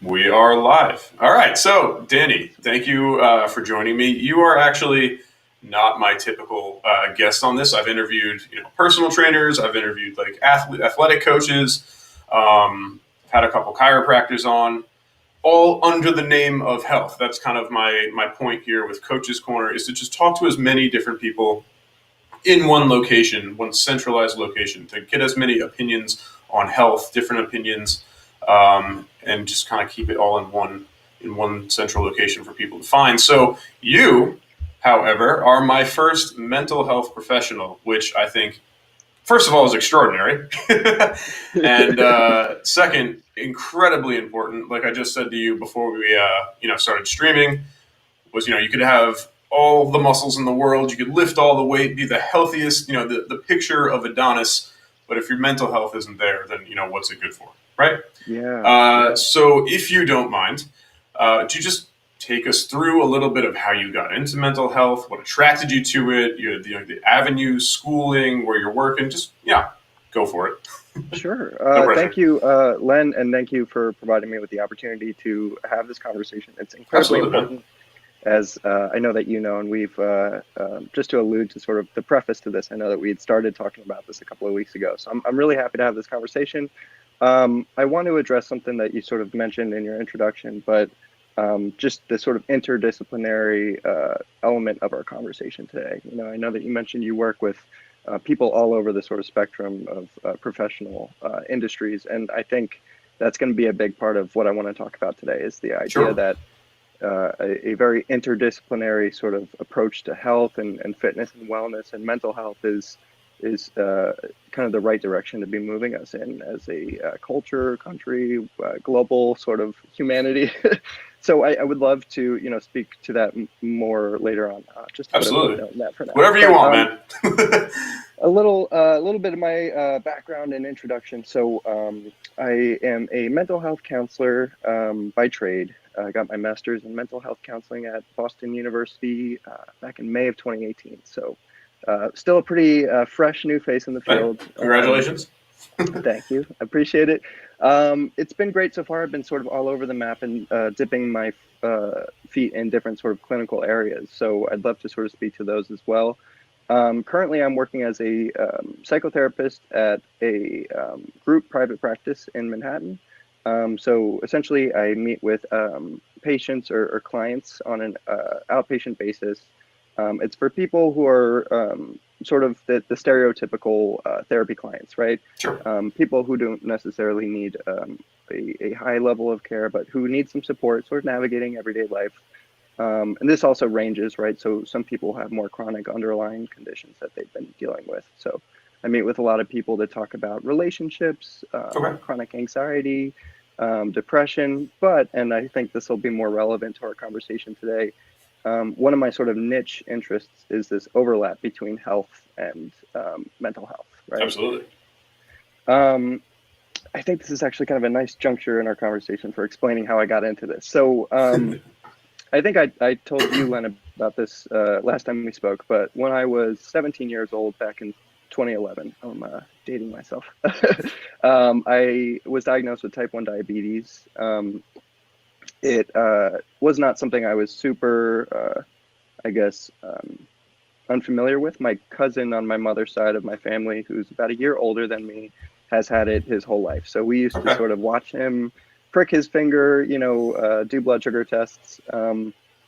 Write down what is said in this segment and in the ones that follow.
We are live. All right. So, Danny, thank you for joining me. You are actually not my typical guest on this. I've interviewed, personal trainers. I've interviewed like athletic coaches. I've had a couple chiropractors on, all under the name of health. That's kind of my point here with Coach's Corner is to just talk to as many different people in one location, one centralized location, to get as many opinions on health, different opinions, and just kind of keep it all in one central location for people to find. So you, however, are my first mental health professional, which I think, first of all, is extraordinary, and second, incredibly important. Like I just said to you before we started streaming, was you could have all the muscles in the world, you could lift all the weight, be the healthiest, the picture of Adonis, but if your mental health isn't there, then what's it good for, right? Yeah. So if you don't mind, do you just take us through a little bit of how you got into mental health, what attracted you to it, the avenues, schooling, where you're working? Just go for it. Sure. No pressure. Thank you, Len, and thank you for providing me with the opportunity to have this conversation. It's incredibly Absolutely, man. important, as I know that you know, and we've just to allude to sort of the preface to this. I know that we had started talking about this a couple of weeks ago, so I'm really happy to have this conversation. I want to address something that you sort of mentioned in your introduction, but just the sort of interdisciplinary element of our conversation today. I know that you mentioned you work with people all over the sort of spectrum of professional industries, and I think that's going to be a big part of what I want to talk about today is the idea Sure. that a very interdisciplinary sort of approach to health and fitness and wellness and mental health is kind of the right direction to be moving us in as a culture, country, global sort of humanity. So I would love to, speak to that more later on. Just to put a Absolutely. footnote in that for now. Whatever you But want, man. a little bit of my background and introduction. So I am a mental health counselor by trade. I got my master's in mental health counseling at Boston University back in May of 2018. So still a pretty fresh new face in the Hey, field. congratulations. Thank you. I appreciate it. It's been great so far. I've been sort of all over the map and dipping my feet in different sort of clinical areas. So I'd love to sort of speak to those as well. Currently, I'm working as a psychotherapist at a group private practice in Manhattan. So essentially, I meet with patients or clients on an outpatient basis. It's for people who are sort of the stereotypical therapy clients, right? Sure. People who don't necessarily need a high level of care, but who need some support, sort of navigating everyday life. And this also ranges, right? So some people have more chronic underlying conditions that they've been dealing with. So I meet with a lot of people that talk about relationships, Okay. chronic anxiety, depression, and I think this will be more relevant to our conversation today. One of my sort of niche interests is this overlap between health and mental health, right? Absolutely. Um, I think this is actually kind of a nice juncture in our conversation for explaining how I got into this. So I think I told you, Len, about this last time we spoke, but when I was 17 years old back in 2011, I'm dating myself, I was diagnosed with type 1 diabetes. It was not something I was super, I guess, unfamiliar with. My cousin on my mother's side of my family, who's about a year older than me, has had it his whole life. So we used to Okay. sort of watch him prick his finger, do blood sugar tests.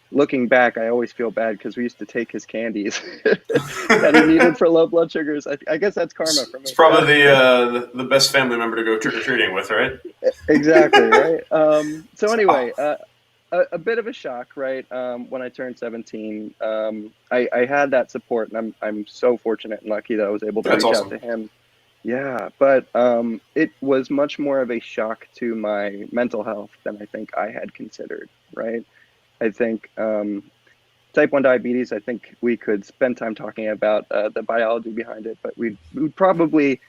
Looking back, I always feel bad because we used to take his candies that he needed for low blood sugars. I guess that's karma from It's it. probably the best family member to go trick or treating with, right? Exactly, right? So Oh, anyway, a bit of a shock, right? When I turned 17, I had that support, and I'm so fortunate and lucky that I was able to that's reach out awesome. to him. Yeah, but it was much more of a shock to my mental health than I think I had considered, right? I think type 1 diabetes, I think we could spend time talking about the biology behind it, but we'd probably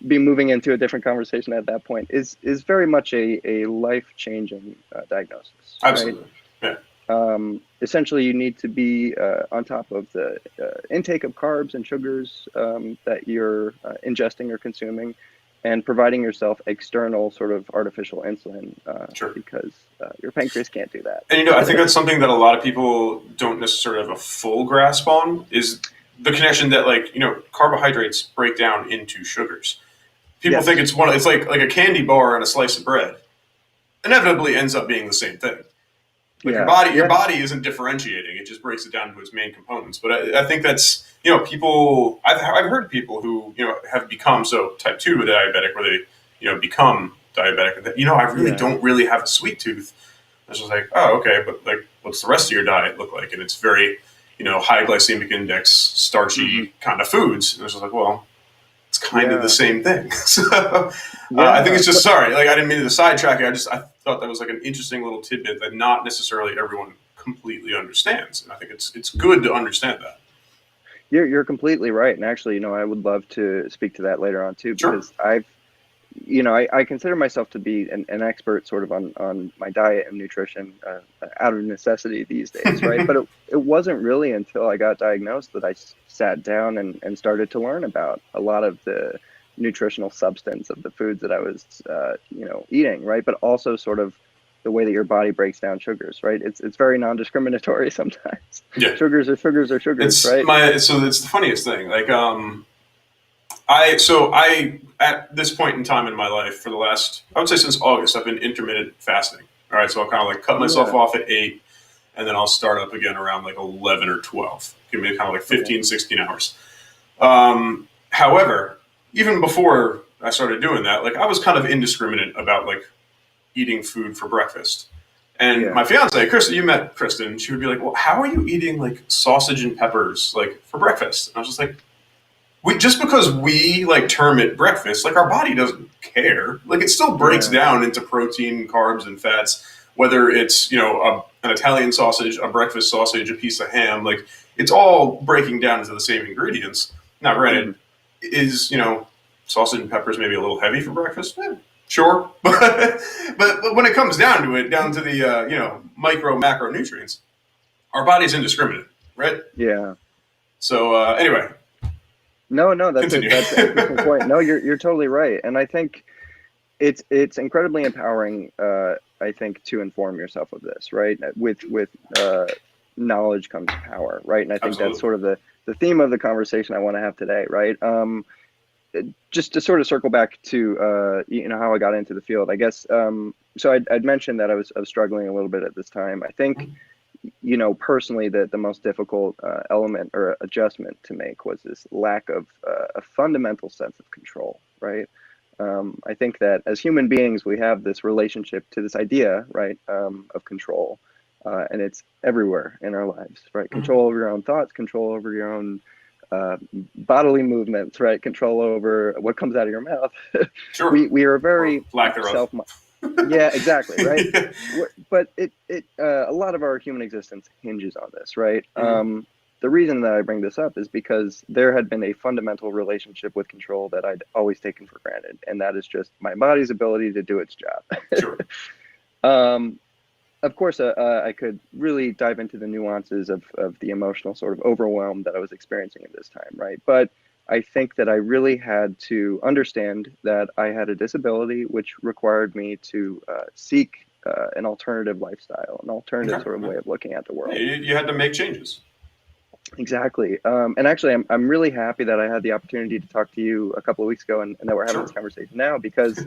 be moving into a different conversation at that point, is very much a life-changing diagnosis, right? Absolutely. Yeah. Essentially, you need to be on top of the intake of carbs and sugars that you're ingesting or consuming. and providing yourself external sort of artificial insulin Sure. because your pancreas can't do that. And I think that's something that a lot of people don't necessarily have a full grasp on is the connection that carbohydrates break down into sugars. People Yes. think it's like a candy bar and a slice of bread. Inevitably ends up being the same thing. Like Yeah. your body isn't differentiating; it just breaks it down to its main components. But I think that's people. I've heard people who have become so type 2 diabetic, where they become diabetic, and that I really Yeah. don't really have a sweet tooth. I was just like, oh, okay, but like, what's the rest of your diet look like? And it's very high glycemic index, starchy kind of foods. And I was just like, well, it's kind of the same thing. So I think it's just sorry. Like I didn't mean to sidetrack it. I thought that was like an interesting little tidbit that not necessarily everyone completely understands, and I think it's good to understand that. You're completely right, and actually, I would love to speak to that later on too, Sure. because I consider myself to be an expert sort of on my diet and nutrition out of necessity these days, right? But it wasn't really until I got diagnosed that I sat down and started to learn about a lot of the nutritional substance of the foods that I was, eating, right? But also sort of the way that your body breaks down sugars, right? It's very non-discriminatory sometimes. Yeah. Sugars are sugars are sugars, right? So it's the funniest thing. Like I at this point in time in my life for the last, I would say since August, I've been intermittent fasting. All right, so I'll kind of like cut myself off at 8, and then I'll start up again around like 11 or 12. Give me kind of like 15, 16 hours. However, even before I started doing that, like I was kind of indiscriminate about like eating food for breakfast. And my fiance, Kristen, you met Kristen, she would be like, well, how are you eating like sausage and peppers like for breakfast? And I was just like, just because we like term it breakfast, like our body doesn't care. Like it still breaks down into protein, carbs, and fats. Whether it's an Italian sausage, a breakfast sausage, a piece of ham, like it's all breaking down into the same ingredients. Now, granted, is sausage and peppers maybe a little heavy for breakfast? Sure, but when it comes down to it, down to the micro macronutrients, our body's indiscriminate, right? Yeah. So anyway. No, that's Continue. That's an interesting point. No, you're totally right, and I think it's incredibly empowering. I think to inform yourself of this, right? With knowledge comes power, right? And I think Absolutely. that's sort of the theme of the conversation I want to have today, right? Just to sort of circle back to how I got into the field, I guess. So I'd mentioned that I was struggling a little bit at this time. I think personally, the most difficult element or adjustment to make was this lack of a fundamental sense of control, right? I think that as human beings, we have this relationship to this idea, right, of control, and it's everywhere in our lives, right? Control over your own thoughts, control over your own bodily movements, right? Control over what comes out of your mouth. Sure. We are very lack thereof. Yeah, exactly, right? Yeah. But a lot of our human existence hinges on this, right? The reason that I bring this up is because there had been a fundamental relationship with control that I'd always taken for granted, and that is just my body's ability to do its job. Sure. Of course, I could really dive into the nuances of the emotional sort of overwhelm that I was experiencing at this time, right? But I think that I really had to understand that I had a disability, which required me to seek an alternative lifestyle, an alternative sort of way of looking at the world. Yeah, you had to make changes. Exactly. And actually, I'm really happy that I had the opportunity to talk to you a couple of weeks ago and that we're having this conversation now, because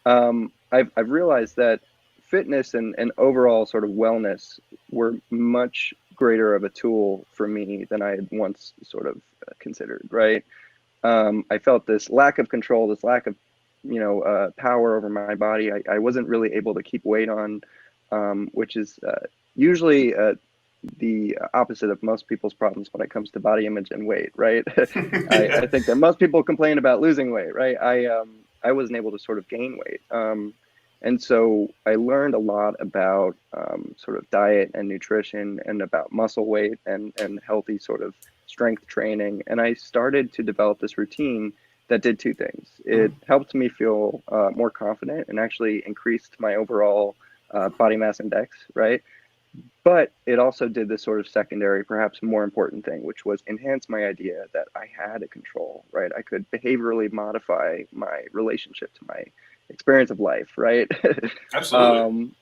I've realized that fitness and overall sort of wellness were much greater of a tool for me than I had once sort of considered, right? I felt this lack of control, this lack of, power over my body. I wasn't really able to keep weight on, which is usually the opposite of most people's problems when it comes to body image and weight, right? I think that most people complain about losing weight, right? I wasn't able to sort of gain weight. And so I learned a lot about sort of diet and nutrition and about muscle weight and healthy sort of strength training. And I started to develop this routine that did two things. It helped me feel more confident and actually increased my overall body mass index, right? But it also did this sort of secondary, perhaps more important thing, which was enhance my idea that I had a control, right? I could behaviorally modify my relationship to my experience of life, right? Absolutely. um,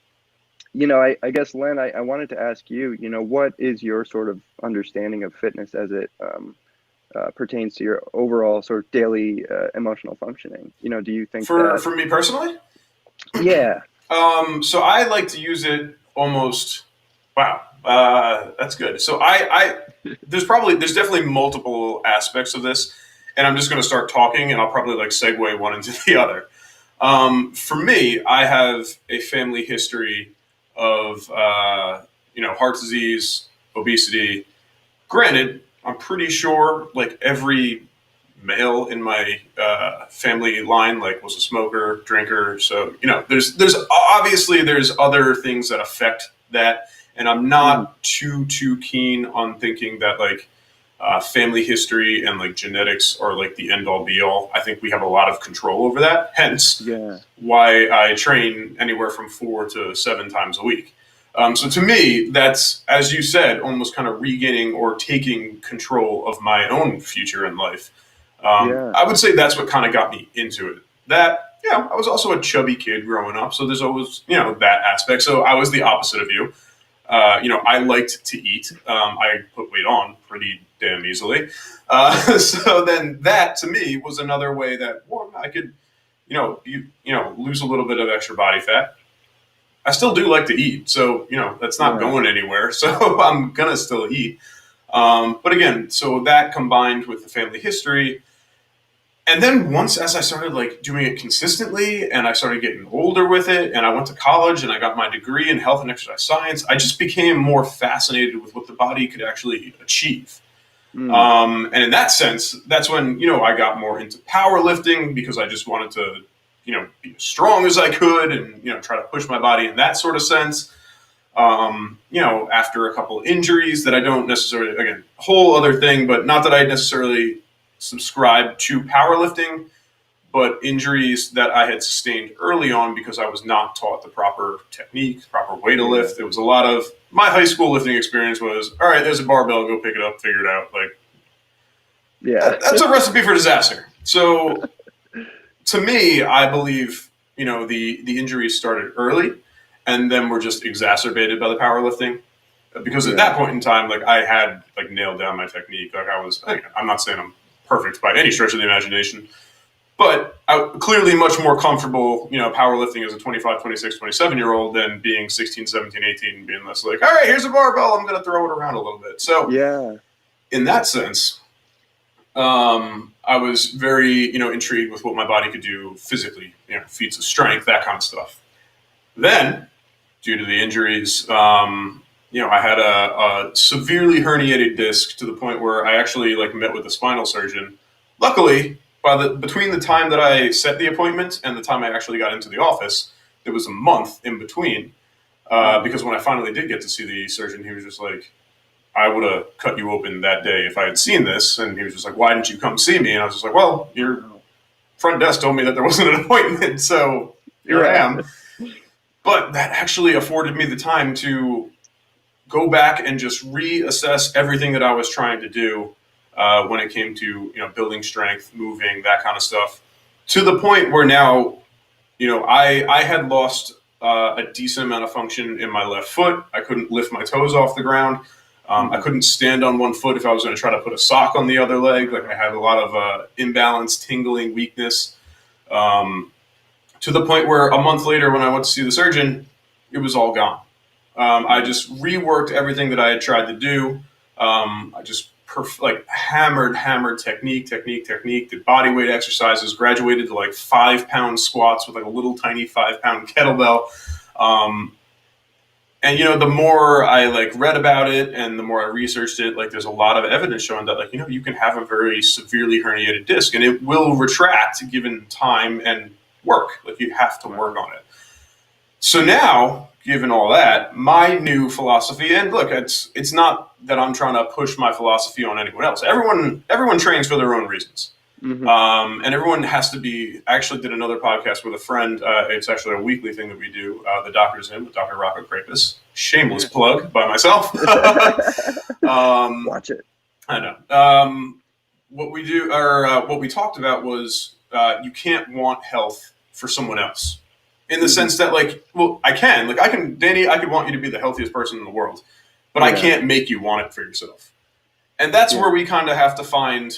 I guess, Len, I wanted to ask you, what is your sort of understanding of fitness as it pertains to your overall sort of daily emotional functioning? Do you think For that, for me personally, yeah, so I like to use it almost. Wow, that's good. So there's definitely multiple aspects of this, and I'm just going to start talking, and I'll probably like segue one into the other. For me, I have a family history of heart disease, obesity. Granted, I'm pretty sure like every male in my family line like was a smoker, drinker. So there's obviously there's other things that affect that, and I'm mm, not too keen on thinking that like family history and like genetics are like the end all be all. I think we have a lot of control over that. Hence, yeah, why I train anywhere from 4 to 7 times a week. So to me, that's, as you said, almost kind of regaining or taking control of my own future in life. yeah, I would say that's what kind of got me into it. That, I was also a chubby kid growing up, so there's always, that aspect. So I was the opposite of you. I liked to eat. I put weight on pretty damn easily. So then that to me was another way that, well, I could lose a little bit of extra body fat. I still do like to eat, so that's not yeah, going anywhere. So I'm gonna still eat. But again, so that combined with the family history, and then once as I started like doing it consistently, and I started getting older with it, and I went to college and I got my degree in health and exercise science, I just became more fascinated with what the body could actually achieve. mm, And in that sense, that's when I got more into powerlifting because I just wanted to be as strong as I could and try to push my body in that sort of sense. After a couple of injuries that I don't necessarily, again, whole other thing, but not that I necessarily subscribed to powerlifting, but injuries that I had sustained early on because I was not taught the proper technique, proper way to yeah, lift. It was a lot of my high school lifting experience was, all right, there's a barbell, go pick it up, figure it out. Like yeah, that's a recipe for disaster. So to me, I believe the injuries started early, and then were just exacerbated by the powerlifting. Because at yeah, that point in time, like I had like nailed down my technique. Like I was, I'm not saying I'm perfect by any stretch of the imagination, but I clearly much more comfortable, powerlifting as a 25, 26, 27-year old than being 16, 17, 18 and being less like, all right, here's a barbell, I'm going to throw it around a little bit. So yeah, in that sense, I was very, intrigued with what my body could do physically, feats of strength, that kind of stuff. Then, due to the injuries, I had a severely herniated disc to the point where I actually like met with a spinal surgeon. Luckily, between the time that I set the appointment and the time I actually got into the office, there was a month in between. mm, Because when I finally did get to see the surgeon, he was just like, I would have cut you open that day if I had seen this. And he was just like, why didn't you come see me? And I was just like, well, your wow, front desk told me that there wasn't an appointment. So here I yeah, am. But that actually afforded me the time to go back and just reassess everything that I was trying to do when it came to building strength, moving, that kind of stuff. To the point where now I had lost a decent amount of function in my left foot. I couldn't lift my toes off the ground. I mm, couldn't stand on one foot if I was going to try to put a sock on the other leg. Like I had a lot of imbalance, tingling, weakness. Um, to the point where a month later, when I went to see the surgeon, it was all gone. I mm, just reworked everything that I had tried to do. I just hammered technique, did body weight exercises, graduated to like 5 pound squats with like a little tiny 5 pound kettlebell. Um, and the more I like read about it and the more I researched it, like there's a lot of evidence showing that like you can have a very severely herniated disc and it will retract given time and work. Like you have to work wow, on it. So now, given all that, my new philosophy, and look, it's not that I'm trying to push my philosophy on anyone else. Everyone trains for their own reasons. And everyone has to be. I actually did another podcast with a friend. It's actually a weekly thing that we do. The Doctor's In with Dr. Racco. Shameless plug by myself. Watch it. I know. What we do, or what we talked about was you can't want health for someone else. In the sense that, like, well, I can. Like, Danny, I could want you to be the healthiest person in the world, but I can't make you want it for yourself. And that's where we kind of have to find,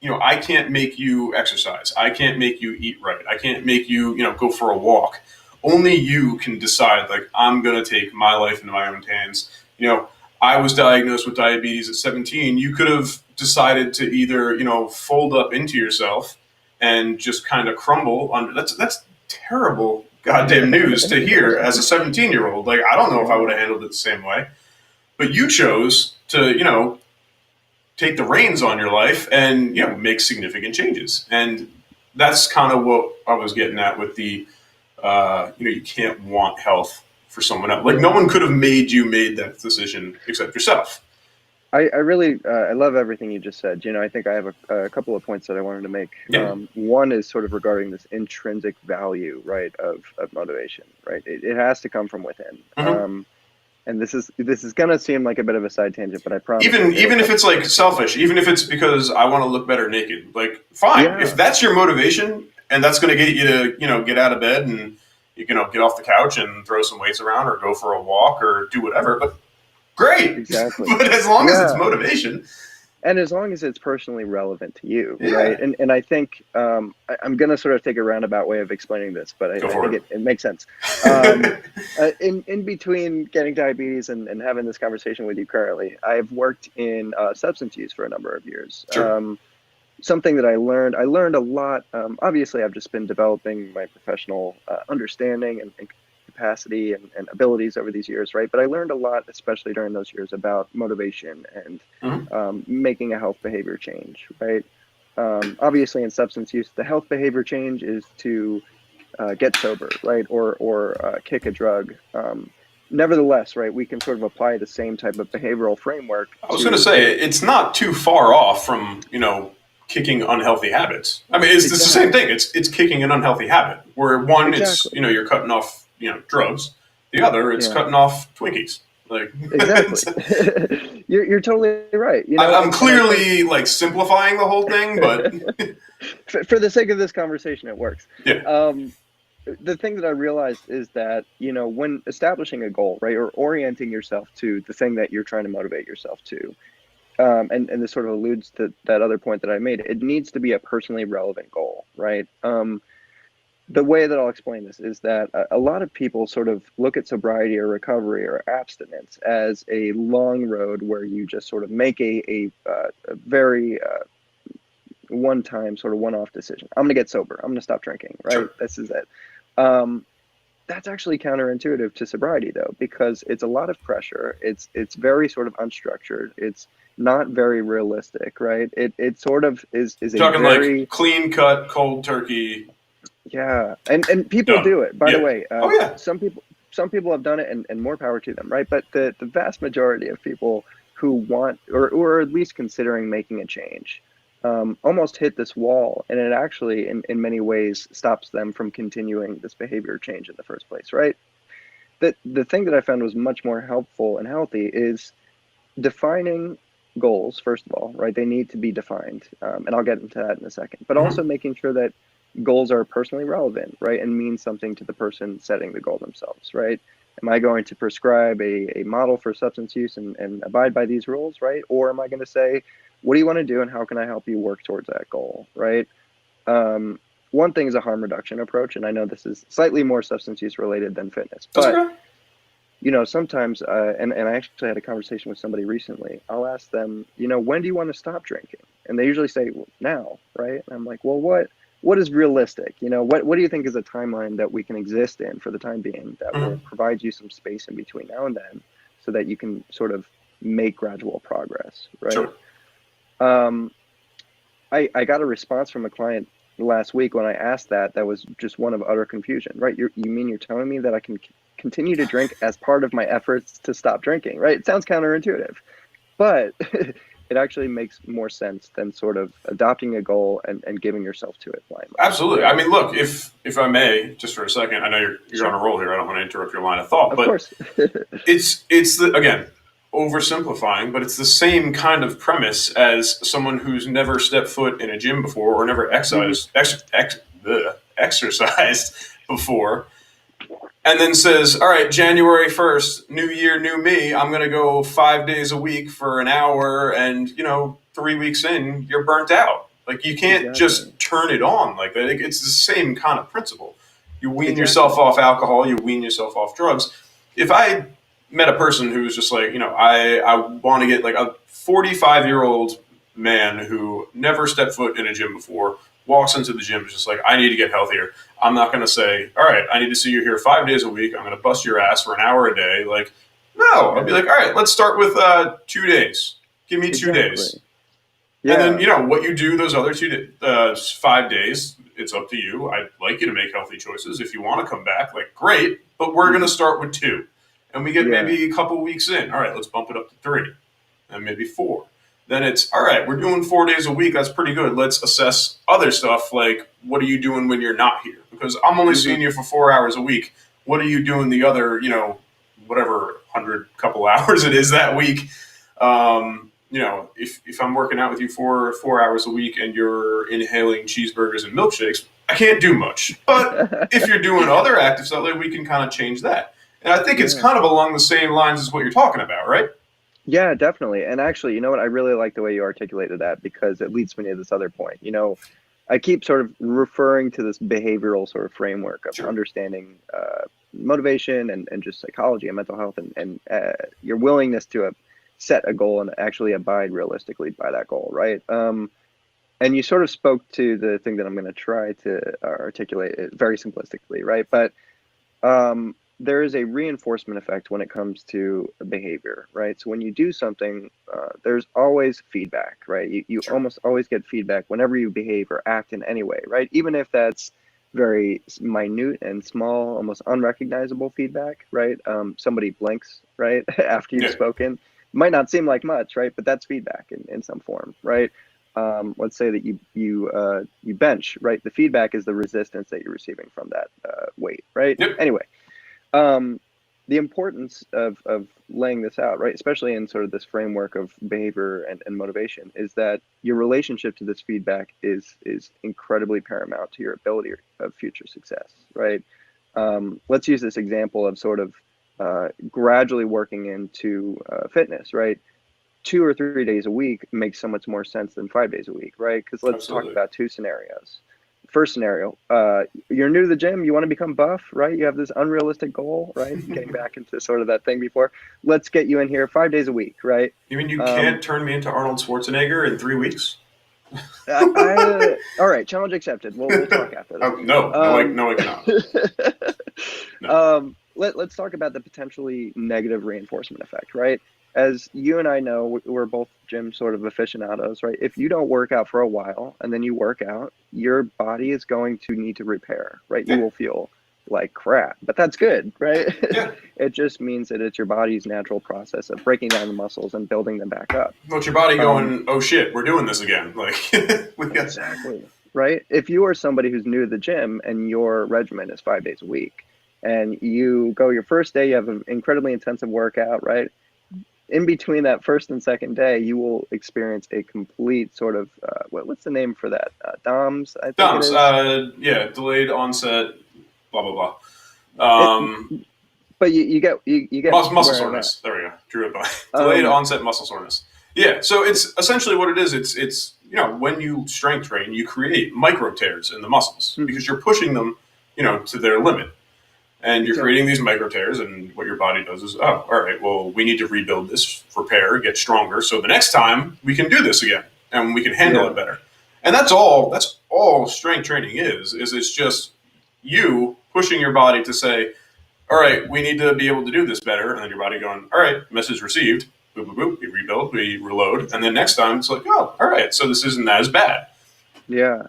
I can't make you exercise. I can't make you eat right. I can't make you, go for a walk. Only you can decide, like, I'm going to take my life into my own hands. I was diagnosed with diabetes at 17. You could have decided to either, fold up into yourself and just kind of crumble under. That's terrible goddamn news to hear as a 17-year-old. Like, I don't know if I would have handled it the same way. But you chose to, take the reins on your life and, make significant changes. And that's kind of what I was getting at with the, you can't want health for someone else. Like, no one could have made that decision except yourself. I really, I love everything you just said. I think I have a couple of points that I wanted to make. Yeah. One is sort of regarding this intrinsic value, right, of motivation, right? It has to come from within. And this is going to seem like a bit of a side tangent, but I promise. Even if it's like selfish, even if it's because I want to look better naked, like, fine. Yeah. If that's your motivation and that's going to get you to, get out of bed and you can get off the couch and throw some weights around or go for a walk or do whatever, but great. Exactly. But as long as it's motivation. And as long as it's personally relevant to you, right? And I think I'm going to sort of take a roundabout way of explaining this, but I think it makes sense. In between getting diabetes and having this conversation with you currently, I've worked in substance use for a number of years. Sure. Something that I learned a lot. Obviously, I've just been developing my professional understanding and capacity and abilities over these years, right? But I learned a lot, especially during those years, about motivation and making a health behavior change, right? Obviously, in substance use, the health behavior change is to get sober, right? Or kick a drug. Nevertheless, right, we can sort of apply the same type of behavioral framework. I was going to say, it's not too far off from, kicking unhealthy habits. I mean, it's the same thing. It's kicking an unhealthy habit, where one, it's, you're cutting off, drugs. The other, it's cutting off Twinkies. Like, exactly. You're totally right. I'm clearly like simplifying the whole thing, but for the sake of this conversation, it works. Yeah. The thing that I realized is that, when establishing a goal, right, or orienting yourself to the thing that you're trying to motivate yourself to, and this sort of alludes to that other point that I made, it needs to be a personally relevant goal, right? The way that I'll explain this is that a lot of people sort of look at sobriety or recovery or abstinence as a long road where you just sort of make a very one-time sort of one-off decision. I'm going to get sober. I'm going to stop drinking, right? Sure. This is it. That's actually counterintuitive to sobriety, though, because it's a lot of pressure. It's very sort of unstructured. It's not very realistic, right? It sort of is a talking very like clean cut, cold turkey. Yeah, and people do it. By the way, some people have done it, and more power to them, right? But the vast majority of people who want or are at least considering making a change almost hit this wall, and it actually, in many ways, stops them from continuing this behavior change in the first place, right? The thing that I found was much more helpful and healthy is defining goals, first of all, right? They need to be defined, and I'll get into that in a second, but also making sure that goals are personally relevant, right? And mean something to the person setting the goal themselves, right? Am I going to prescribe a model for substance use and abide by these rules, right? Or am I going to say, what do you want to do and how can I help you work towards that goal, right? One thing is a harm reduction approach, and I know this is slightly more substance use related than fitness, but sometimes, and I actually had a conversation with somebody recently, I'll ask them, when do you want to stop drinking? And they usually say, well, now, right? And I'm like, well, what is realistic? What do you think is a timeline that we can exist in for the time being that will provide you some space in between now and then so that you can sort of make gradual progress, right? Sure. I got a response from a client last week when I asked that was just one of utter confusion, right? You mean you're telling me that I can continue to drink as part of my efforts to stop drinking, right? It sounds counterintuitive, but it actually makes more sense than sort of adopting a goal and giving yourself to it blindly. Absolutely. I mean, look, if I may, just for a second, I know you're Sure. on a roll here. I don't want to interrupt your line of thought, Of but course. it's the, again, oversimplifying, but it's the same kind of premise as someone who's never stepped foot in a gym before or never exercised before, and then says, all right, January 1st, new year, new me, I'm going to go 5 days a week for an hour, and 3 weeks in, you're burnt out. Like, you can't Exactly. just turn it on like that. It's the same kind of principle. You wean Exactly. yourself off alcohol, you wean yourself off drugs. If I met a person who was just like, I want to get like a 45-year-old man who never stepped foot in a gym before, walks into the gym, is just like, I need to get healthier. I'm not going to say, all right, I need to see you here 5 days a week. I'm going to bust your ass for an hour a day. Like, no, I'll be like, all right, let's start with 2 days. Give me 2 days. Yeah. And then, what you do those other 5 days, it's up to you. I'd like you to make healthy choices. If you want to come back, like, great, but we're going to start with 2. And we get maybe a couple weeks in. All right, let's bump it up to 3 and maybe 4. Then it's, all right, we're doing 4 days a week. That's pretty good. Let's assess other stuff like, what are you doing when you're not here? Because I'm only seeing you for 4 hours a week. What are you doing the other, whatever 100 couple hours it is that week? If I'm working out with you for 4 hours a week and you're inhaling cheeseburgers and milkshakes, I can't do much. But if you're doing other active stuff, like, we can kind of change that. And I think it's kind of along the same lines as what you're talking about, right? Yeah, definitely. And actually, you know what? I really like the way you articulated that, because it leads me to this other point. I keep sort of referring to this behavioral sort of framework of understanding motivation and just psychology and mental health and your willingness to set a goal and actually abide realistically by that goal, right? And you sort of spoke to the thing that I'm going to try to articulate it very simplistically, right? But there is a reinforcement effect when it comes to behavior, right? So when you do something, there's always feedback, right? You almost always get feedback whenever you behave or act in any way, right? Even if that's very minute and small, almost unrecognizable feedback, right? Somebody blinks, right, after you've spoken. Might not seem like much, right? But that's feedback in some form, right? Let's say that you bench, right? The feedback is the resistance that you're receiving from that weight, right? Yep. Anyway, the importance of laying this out, right, especially in sort of this framework of behavior and motivation, is that your relationship to this feedback is incredibly paramount to your ability of future success, right? Let's use this example of sort of gradually working into fitness, right? 2 or 3 days a week makes so much more sense than 5 days a week, right? Because let's talk about 2 scenarios. First scenario, you're new to the gym, you want to become buff, right? You have this unrealistic goal, right? Getting back into sort of that thing before. Let's get you in here 5 days a week, right? You mean you can't turn me into Arnold Schwarzenegger in 3 weeks? All right, challenge accepted. We'll talk after that. No, I cannot. No. Let's talk about the potentially negative reinforcement effect, right? As you and I know, we're both gym sort of aficionados, right? If you don't work out for a while and then you work out, your body is going to need to repair, right? You will feel like crap, but that's good, right? It just means that it's your body's natural process of breaking down the muscles and building them back up. Well, it's your body going, oh shit, we're doing this again. Like, exactly, right? If you are somebody who's new to the gym and your regimen is 5 days a week, and you go your first day, you have an incredibly intensive workout, right? In between that first and second day, you will experience a complete sort of what's the name for that? DOMS, I think. DOMS, delayed onset, blah blah blah. But you get muscle soreness. There we go. Drew it by delayed onset muscle soreness. Yeah, so it's essentially what it is. It's when you strength train, you create micro tears in the muscles because you're pushing them, to their limit. And you're creating these micro tears, and what your body does is, oh, all right, well, we need to rebuild this, repair, get stronger, so the next time we can do this again, and we can handle it better. And that's all strength training is it's just you pushing your body to say, all right, we need to be able to do this better, and then your body going, all right, message received, boop, boop, boop, we rebuild, we reload, and then next time it's like, oh, all right, so this isn't as bad. Yeah.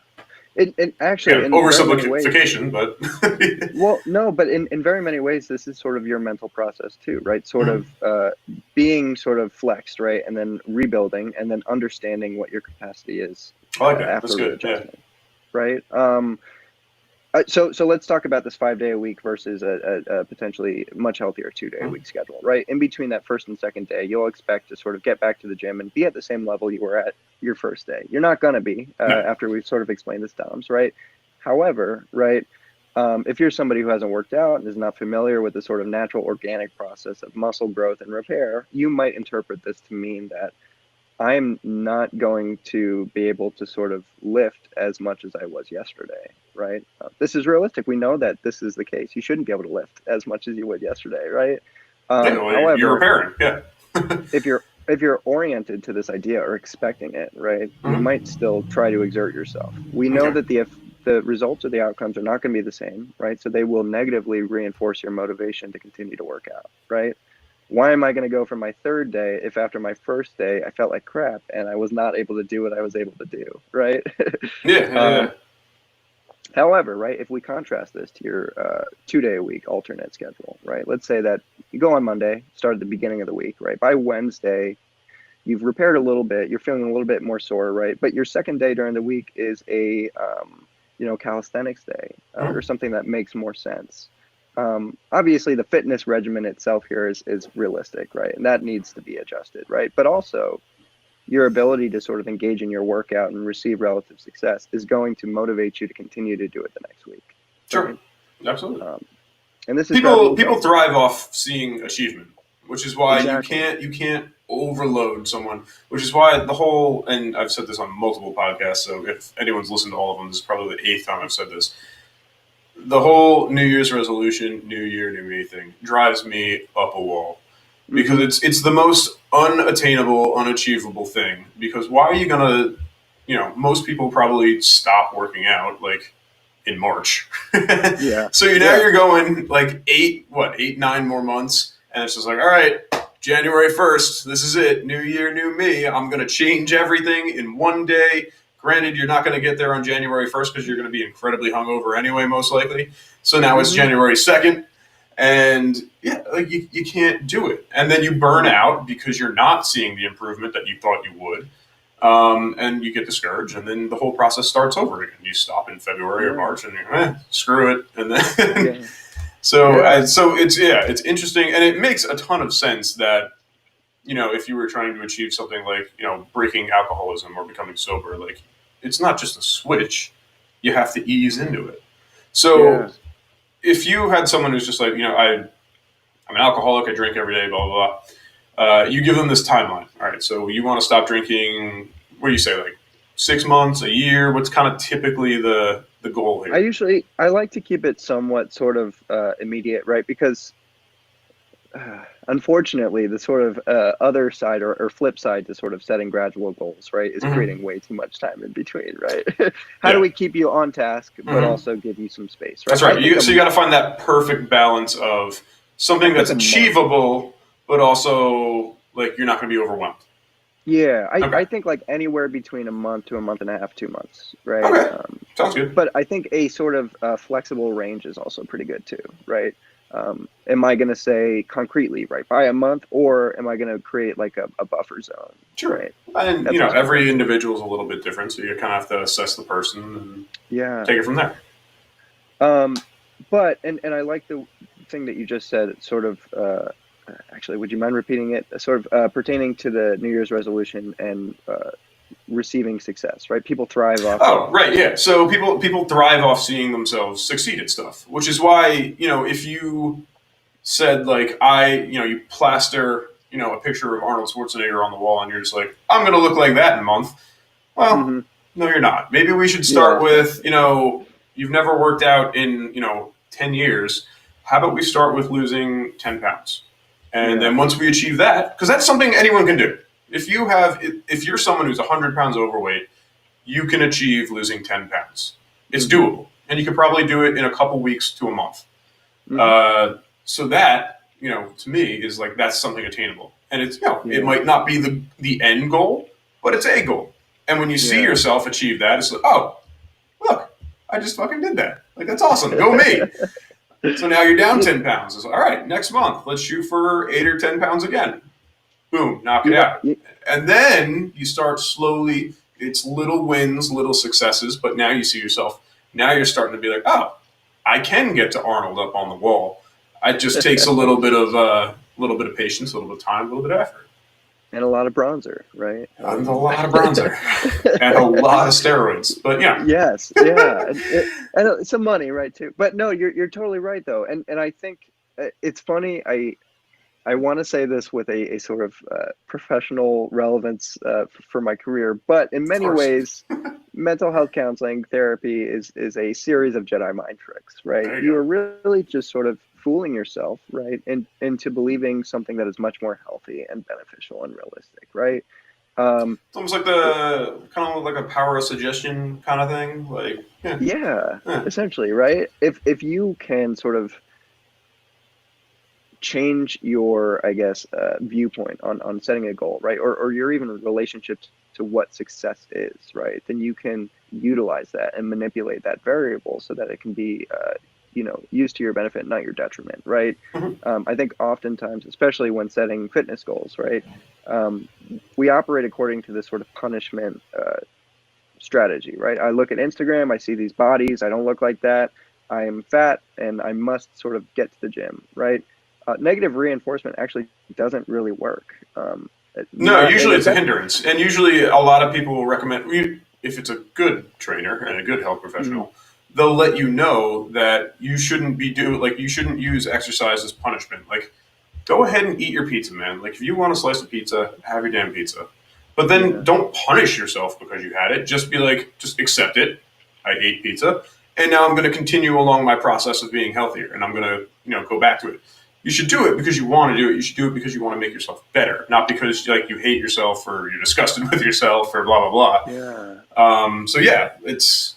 And actually, in very many ways, oversimplification, but well, no, but in very many ways, this is sort of your mental process too, right? Sort Mhm. of being sort of flexed, right? And then rebuilding and then understanding what your capacity is I like that. That's after good. Yeah. readjustment, right? So let's talk about this 5 day a week versus a potentially much healthier 2 day a Mhm. week schedule, right? In between that first and second day, you'll expect to sort of get back to the gym and be at the same level you were at your first day. You're not going to be No. after we've sort of explained this Doms, right? However, right, if you're somebody who hasn't worked out and is not familiar with the sort of natural organic process of muscle growth and repair, you might interpret this to mean that I'm not going to be able to sort of lift as much as I was yesterday, right? This is realistic. We know that this is the case. You shouldn't be able to lift as much as you would yesterday, right? Yeah. Well, you're However, repairing. Yeah. if you're oriented to this idea or expecting it, right, you Hmm. might still try to exert yourself. We know Okay. that the results or the outcomes are not going to be the same, right? So they will negatively reinforce your motivation to continue to work out, right? Why am I going to go for my third day if after my first day I felt like crap and I was not able to do what I was able to do, right? Yeah. Yeah. um, Yeah. However, right, if we contrast this to your 2 day a week alternate schedule, right? Let's say that you go on Monday, start at the beginning of the week, right? By Wednesday, you've repaired a little bit, you're feeling a little bit more sore, right? But your second day during the week is a calisthenics day or Mhm. something that makes more sense. Obviously, the fitness regimen itself here is realistic, right? And that needs to be adjusted, right? But also, your ability to sort of engage in your workout and receive relative success is going to motivate you to continue to do it the next week, Sure. right? Absolutely. Um, and this is People gradual people growth. thrive off seeing achievement, which is why you Exactly. can't overload someone. Which is why the whole, and I've said this on multiple podcasts. So if anyone's listened to all of them, this is probably the eighth time I've said this. The whole New Year's resolution, New Year, New Me thing drives me up a wall because Hmm. it's the most unattainable, unachievable thing. Because why are you gonna, most people probably stop working out like in March. Yeah. So now Yeah. you're going like 9 more months, and it's just like, all right, January 1st, this is it, New Year, New Me. I'm gonna change everything in one day. Granted, you're not going to get there on January 1st because you're going to be incredibly hungover anyway, most likely. So now it's Hmm. January 2nd, and yeah, like you can't do it. And then you burn Yeah. out because you're not seeing the improvement that you thought you would. And you get discouraged, and then the whole process starts over again. You stop in February or Yeah. March, and you're, screw it, and then Yeah. so Yeah. it's interesting, and it makes a ton of sense that if you were trying to achieve something like breaking alcoholism or becoming sober, like it's not just a switch; you have to ease into it. So Yeah. if you had someone who's just like I'm an alcoholic, I drink every day, blah blah blah. You give them this timeline. All right, so you want to stop drinking. What do you say, like 6 months, a year? What's kind of typically the goal here? I like to keep it somewhat sort of immediate, right? Because unfortunately, the sort of other side or flip side to sort of setting gradual goals, right, is Mm-hmm. creating way too much time in between, right? How do Yeah. we keep you on task but Mm-hmm. also give you some space, right? That's right. So you got to find that perfect balance of I something that's think a month. achievable, but also like you're not going to be overwhelmed. Yeah, Okay. I think like anywhere between a month to a month and a half, 2 months, right? Okay. Sounds good. But I think a sort of flexible range is also pretty good too, right? Am I going to say concretely, right, by a month, or am I going to create like a buffer zone, Sure. right? And That's also every important. individual is a little bit different, so you kind of have to assess the person and Yeah. take it from there. Um, but and I like the thing that you just said, sort of. Actually, would you mind repeating it? Sort of pertaining to the New Year's resolution and receiving success, right? People thrive off of. Oh, right, yeah. So people thrive off seeing themselves succeed at stuff, which is why if you said like you plaster a picture of Arnold Schwarzenegger on the wall, and you're just like, I'm going to look like that in a month. Well, Hmm. no, you're not. Maybe we should start Yeah. with you've never worked out in 10 years. How about we start with losing 10 pounds, and Yeah. then once we achieve that, because that's something anyone can do. If you're someone who's 100 pounds overweight, you can achieve losing 10 pounds. It's Hmm. doable, and you could probably do it in a couple weeks to a month. Hmm. So that to me is like that's something attainable, and it's it Yeah. might not be the end goal, but it's a goal. And when you see Yeah. yourself achieve that, it's like, oh, look, I just fucking did that. Like, that's awesome. Go me. So now you're down You, 10 pounds. It's all right, next month, let's shoot for 8 or 10 pounds again. Boom, knock it you know, out. And then you start slowly, it's little wins, little successes, but now you see yourself, now you're starting to be like, oh, I can get to Arnold up on the wall. It just takes a little bit of patience, a little bit of time, a little bit of effort. and a lot of bronzer, right? And a lot of bronzer and a lot of steroids. But yeah. Yes, yeah, and some money, right, too. But no, you're totally right though, and I think it's funny. I want to say this with a sort of professional relevance for my career, but in Of many course. ways, mental health counseling therapy is a series of Jedi mind tricks, right? There you You go. are really just sort of fooling yourself, right, into believing something that is much more healthy and beneficial and realistic, right? Um, It's almost like the kind of like a power of suggestion kind of thing. Like, yeah, yeah, yeah, essentially, right? If you can sort of change your, I guess, viewpoint on setting a goal, right? Or your even relationship to what success is, right? Then you can utilize that and manipulate that variable so that it can be, used to your benefit, not your detriment, right? mhm, I think oftentimes, especially when setting fitness goals, right, um, we operate according to this sort of punishment strategy, right? I look at Instagram, I see these bodies, I don't look like that. I am fat and I must sort of get to the gym, right? Negative reinforcement actually doesn't really work. No, Not, and usually it's it's a actually, hindrance, and usually a lot of people will recommend if it's a good trainer and a good health mm, professional, they'll let you know that you shouldn't be you shouldn't use exercise as punishment. Like, go ahead and eat your pizza, man. Like, if you want a slice of pizza, have your damn pizza. But then yeah, don't punish yourself because you had it. Just be like, just accept it. I ate pizza, and now I'm going to continue along my process of being healthier, and I'm going to go back to it. You should do it because you want to do it. You should do it because you want to make yourself better, not because like you hate yourself or you're disgusted with yourself or blah blah yeah. blah. So yeah, that's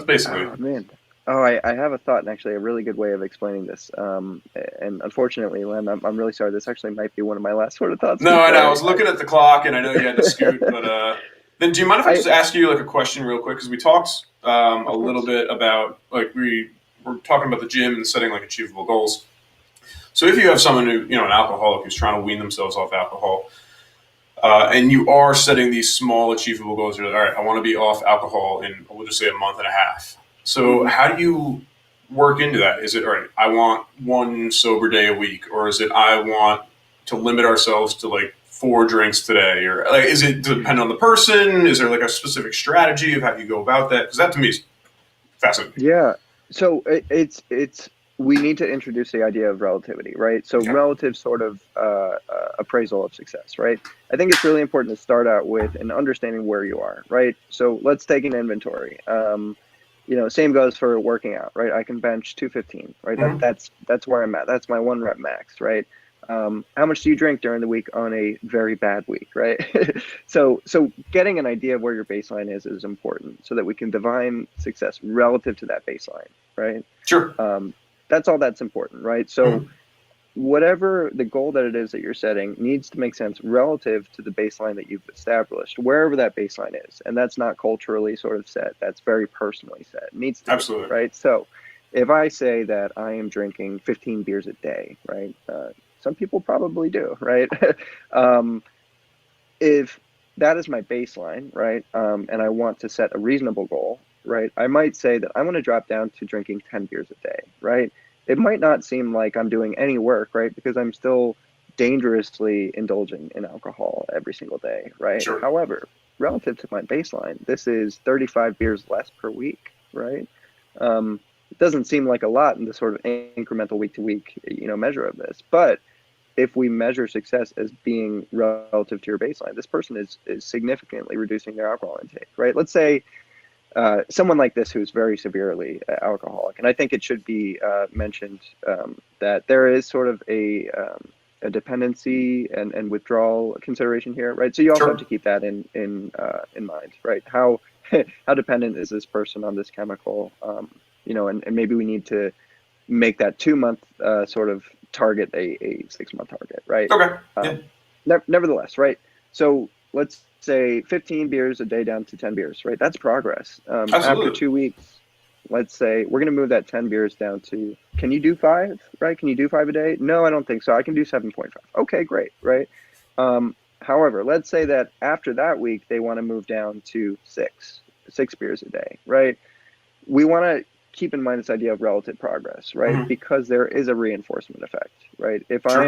basically. Oh man. Oh, I have a thought and actually a really good way of explaining this. And unfortunately, Len, I'm really sorry. This actually might be one of my last sort of thoughts No, I know. I before was looking at the clock, and I know you had to scoot, but then do you mind if I I, just ask you like a question real quick? Because we talked a of little course. bit about like we were talking about the gym and setting like achievable goals. So if you have someone who an alcoholic who's trying to wean themselves off alcohol, and you are setting these small achievable goals, you're like, all right, I want to be off alcohol in we'll just say a month and a half. So Hmm. how do you work into that? Is it all right? I want one sober day a week, or is it I want to limit ourselves to like 4 drinks today, or like is it depend on the person? Is there like a specific strategy of how you go about that? Because that to me is fascinating. Yeah. So it's we need to introduce the idea of relativity, right? So Okay. relative sort of appraisal of success, right? I think it's really important to start out with an understanding where you are, right? So let's take an inventory. Same goes for working out, right? I can bench 215, right? That Mm-hmm. that's where I'm at. That's my one rep max, right? How much do you drink during the week on a very bad week, right? So getting an idea of where your baseline is important so that we can define success relative to that baseline, right? Sure. Um, that's all that's important, right? So Mm-hmm. whatever the goal that it is that you're setting needs to make sense relative to the baseline that you've established, wherever that baseline is. And that's not culturally sort of set, that's very personally set. It needs to be, Absolutely. right? So if I say that I am drinking 15 beers a day, right? Some people probably do, right? um, if that is my baseline, right? And I want to set a reasonable goal, right? I might say that I want to drop down to drinking 10 beers a day, right? It might not seem like I'm doing any work, right? Because I'm still dangerously indulging in alcohol every single day, right? Sure. However, relative to my baseline, this is 35 beers less per week, right? It doesn't seem like a lot in the sort of incremental week to week, measure of this, but if we measure success as being relative to your baseline, this person is significantly reducing their alcohol intake, right? Let's say someone like this who's very severely alcoholic, and I think it should be mentioned that there is sort of a dependency and withdrawal consideration here, right? So you also have Sure. to keep that in mind, right? How how dependent is this person on this chemical? And maybe we need to make that 2 month sort of target a 6 month target, right? Okay. Yeah. Um, nevertheless, right? So let's say 15 beers a day down to 10 beers, right? That's progress. After Absolutely. 2 weeks, let's say we're going to move that 10 beers down to, can you do five, right? Can you do five a day? No, I don't think so. I can do 7.5. Okay, great, right? However, let's say that after that week, they want to move down to six beers a day, right? We want to keep in mind this idea of relative progress, right? Hmm. Because there is a reinforcement effect, right? If I Sure.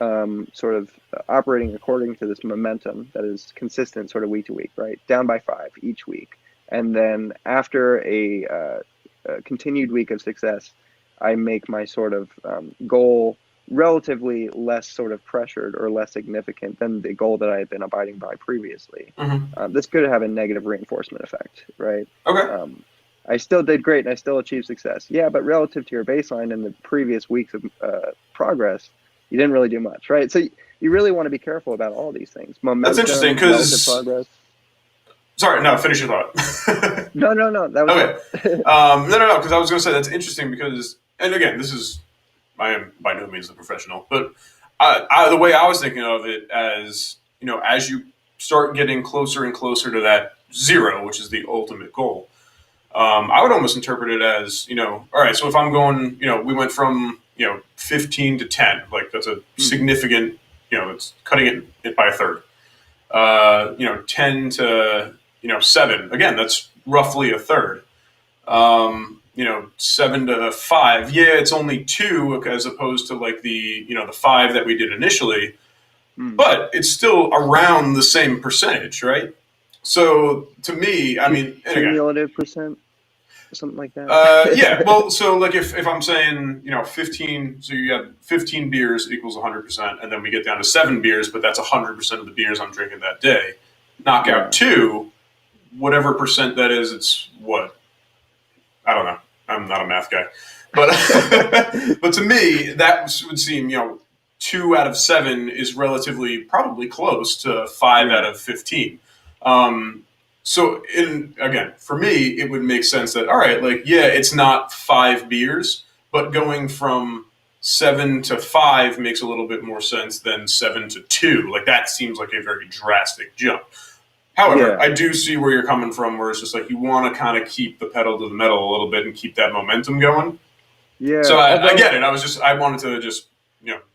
am sort of operating according to this momentum that is consistent sort of week to week, right? Down by five each week. And then after a continued week of success, I make my sort of goal relatively less sort of pressured or less significant than the goal that I had been abiding by previously. Hmm. This could have a negative reinforcement effect, right? Okay. Um, I still did great and I still achieved success. Yeah, but relative to your baseline in the previous weeks of progress, you didn't really do much, right? So you really want to be careful about all these things: That's interesting momentum, relative because, progress. sorry, no, finish your thought. No, no, no, that was Okay. it. No, because I was going to say that's interesting because, and again, this is, I am by no means a professional, but the way I was thinking of it as, as you start getting closer and closer to that zero, which is the ultimate goal, I would almost interpret it as, all right, so if I'm going, we went from, 15 to 10, like that's a Mhm. significant, it's cutting it by a third. 10 to, 7, again, that's roughly a third. 7 to 5, yeah, it's only two as opposed to like the five that we did initially, Mm. but it's still around the same percentage, right? So to me, I mean, and again, Cumulative percent, something like yeah. that. Well, so like if I'm saying 15, so you have 15 beers equals 100%, and then we get down to 7 beers, but that's 100% of the beers I'm drinking that day. Knock out Yeah, two, whatever percent that is. It's what, I don't know. I'm not a math guy, but but to me that would seem 2 out of 7 is relatively probably close to 5 out of 15. Um, so in again for me it would make sense that all right, like yeah, it's not 5 beers, but going from 7 to 5 makes a little bit more sense than 7 to 2. Like that seems like a very drastic jump. However, yeah, I do see where you're coming from, where it's just like you want to kind of keep the pedal to the metal a little bit and keep that momentum going. So yeah. I Although, get it. I wanted to just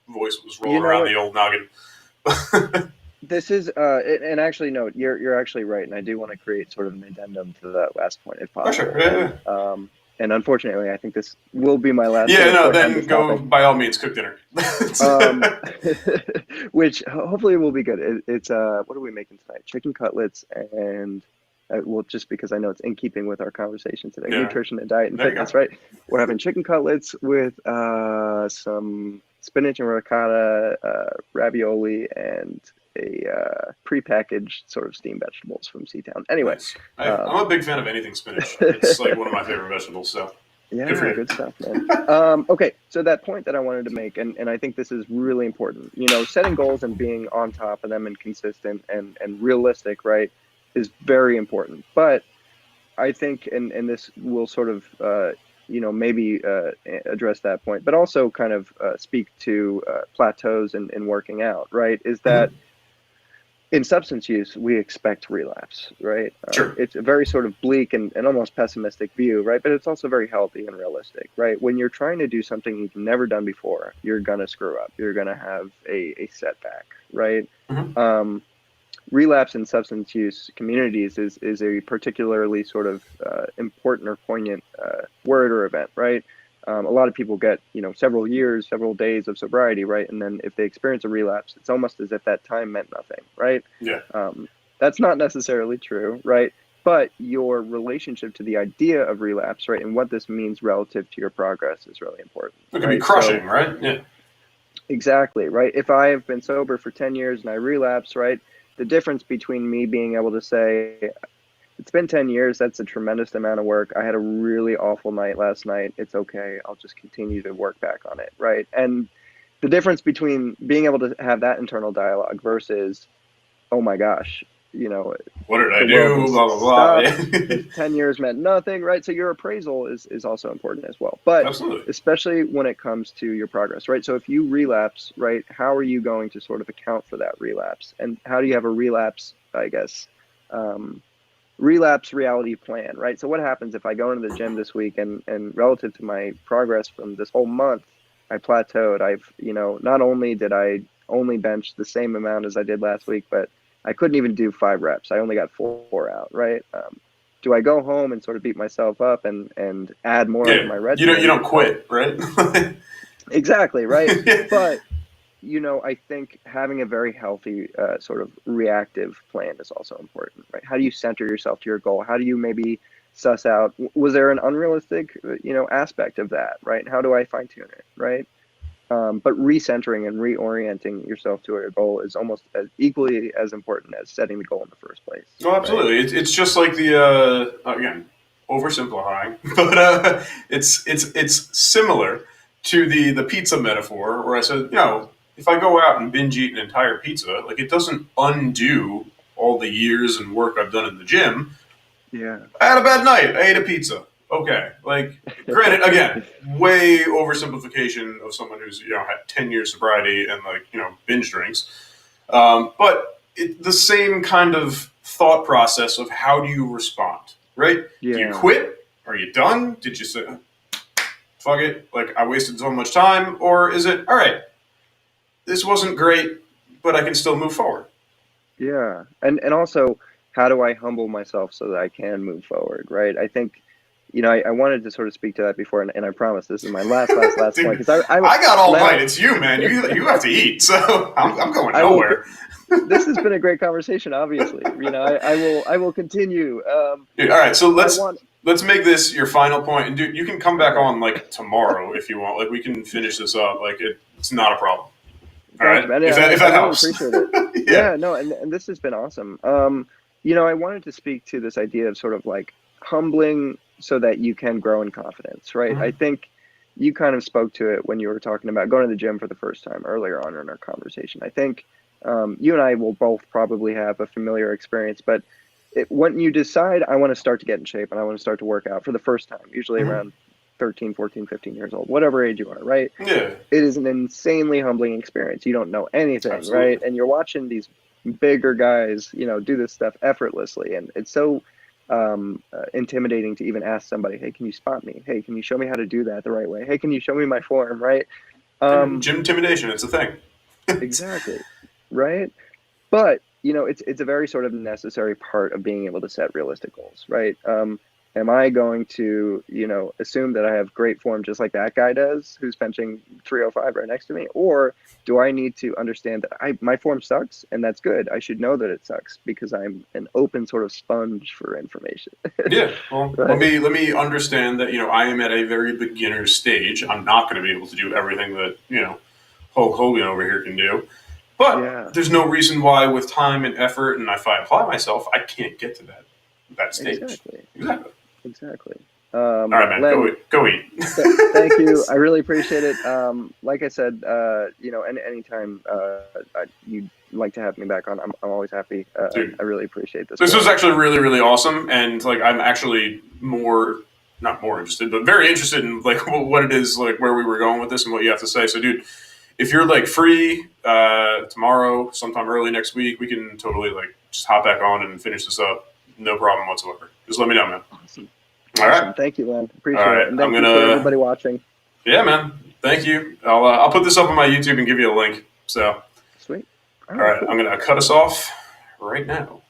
voice what was you rolling know around what, the old noggin. this is and actually no, you're actually right, and I do want to create sort of an addendum to that last point if Oh sure, possible. yeah, And unfortunately, I think this will be my last yeah. sort Yeah, of no, point on then this go topic. by all means cook dinner. Um, which hopefully will be good. It's what are we making tonight? Chicken cutlets and well, just because I know it's in keeping with our conversation today, Yeah, nutrition and diet and there you fitness, go. right? We're having chicken cutlets with some spinach and ricotta, ravioli, and a prepackaged sort of steamed vegetables from Seatown. Anyway, Nice. I'm um, a big fan of anything spinach. It's like one of my favorite vegetables. So good for yeah, you. good stuff, man. Okay, so that point that I wanted to make, and I think this is really important, setting goals and being on top of them and consistent and realistic, right, is very important. But I think, and this will sort of, maybe address that point, but also kind of speak to plateaus in working out, right, is that Hmm. in substance use, we expect relapse, right? Sure. It's a very sort of bleak and almost pessimistic view, right? But it's also very healthy and realistic, right? When you're trying to do something you've never done before, you're going to screw up. You're going to have a setback, right? Hmm. Um, Relapse in substance use communities is a particularly sort of important or poignant word or event, right? A lot of people get several years, several days of sobriety, right? And then if they experience a relapse, it's almost as if that time meant nothing, right? Yeah. Um, that's not necessarily true, right? But your relationship to the idea of relapse, right, and what this means relative to your progress is really important, It could be right? So crushing, right? Yeah. exactly, right? If I have been sober for 10 years and I relapse, right, the difference between me being able to say, it's been 10 years, that's a tremendous amount of work. I had a really awful night last night. It's okay. I'll just continue to work back on it, right? And the difference between being able to have that internal dialogue versus, oh my gosh, What did I the world do? has Blah blah blah. stopped. Yeah. The 10 years meant nothing, right? So your appraisal is also important as well. But Absolutely. especially when it comes to your progress, right? So if you relapse, right, how are you going to sort of account for that relapse? And how do you have a relapse, I guess, um, relapse reality plan, right? So what happens if I go into the gym this week and relative to my progress from this whole month, I plateaued. Not only did I only bench the same amount as I did last week, but I couldn't even do 5 reps. I only got four out, right? Do I go home and sort of beat myself up and add more onto Yeah. my You regimen? don't quit, right? Exactly, right. Yeah. But I think having a very healthy sort of reactive plan is also important, right? How do you center yourself to your goal? How do you maybe suss out, was there an unrealistic, aspect of that, right? How do I fine tune it, right? But recentering and reorienting yourself to your goal is almost equally as important as setting the goal in the first place, No, right? absolutely. It's just like the again oversimplifying, but it's similar to the pizza metaphor where I said, if I go out and binge eat an entire pizza, like it doesn't undo all the years and work I've done in the gym. Yeah. I had a bad night. I ate a pizza. Okay, like granted, again, way oversimplification of someone who's had 10 years sobriety and binge drinks. But the same kind of thought process of how do you respond, right? Do you Yeah. quit? Are you done? Did you say, fuck it, like I wasted so much time? Or is it, all right, this wasn't great, but I can still move forward? Yeah. And also, how do I humble myself so that I can move forward, right? I think, I wanted to sort of speak to that before, and I promise this is my last point Dude, because I got all now night. It's you, man. You have to eat, so I'm going I will. nowhere. This has been a great conversation. Obviously, I will continue. Dude, all right, so I want. let's make this your final point, and dude, you can come back on like tomorrow if you want. Like we can finish this up. Like it's not a problem. All Thank you, right, man. if Yeah, that I really helps. appreciate it. Yeah. Yeah, no, and this has been awesome. I wanted to speak to this idea of sort of like humbling so that you can grow in confidence, right? I Mhm. think you kind of spoke to it when you were talking about going to the gym for the first time earlier on in our conversation. I think you and I will both probably have a familiar experience, but when you decide I want to start to get in shape and I want to start to work out for the first time, usually Mhm. around 13, 14, 15 years old, whatever age you are, right? Yeah, It is an insanely humbling experience. You don't know anything, right? absolutely. And you're watching these bigger guys, do this stuff effortlessly, and it's so intimidating to even ask somebody, "Hey, can you spot me? Hey, can you show me how to do that the right way? Hey, can you show me my form?" Right? And Um, gym intimidation, it's a thing. exactly, right? But it's a very sort of necessary part of being able to set realistic goals, right? Am I going to assume that I have great form just like that guy does, who's benching 305 right next to me, or do I need to understand that my form sucks and that's good? I should know that it sucks because I'm an open sort of sponge for information, Yeah. Well, let right? me understand that I am at a very beginner stage. I'm not going to be able to do everything that Hulk Hogan over here can do. But Yeah, there's no reason why, with time and effort, and if I apply myself, I can't get to that stage. exactly, Exactly. exactly. All right, man. Len, Go eat. Thank you. I really appreciate it. Like I said, anytime you'd like to have me back on, I'm always happy. Dude, I really appreciate this this was forum. actually really, really awesome, and like I'm actually not more interested, but very interested in like what it is, like where we were going with this and what you have to say. So, dude, if you're like free tomorrow, sometime early next week, we can totally like just hop back on and finish this up. No problem whatsoever. Just let me know, man. Awesome. All right. Awesome. Thank you, Len. All Appreciate it. right. And I'm thank you for gonna. everybody watching. Yeah, man. Thank you. I'll put this up on my YouTube and give you a link. So, Sweet. All all right, right. I'm cool. gonna cut us off right now.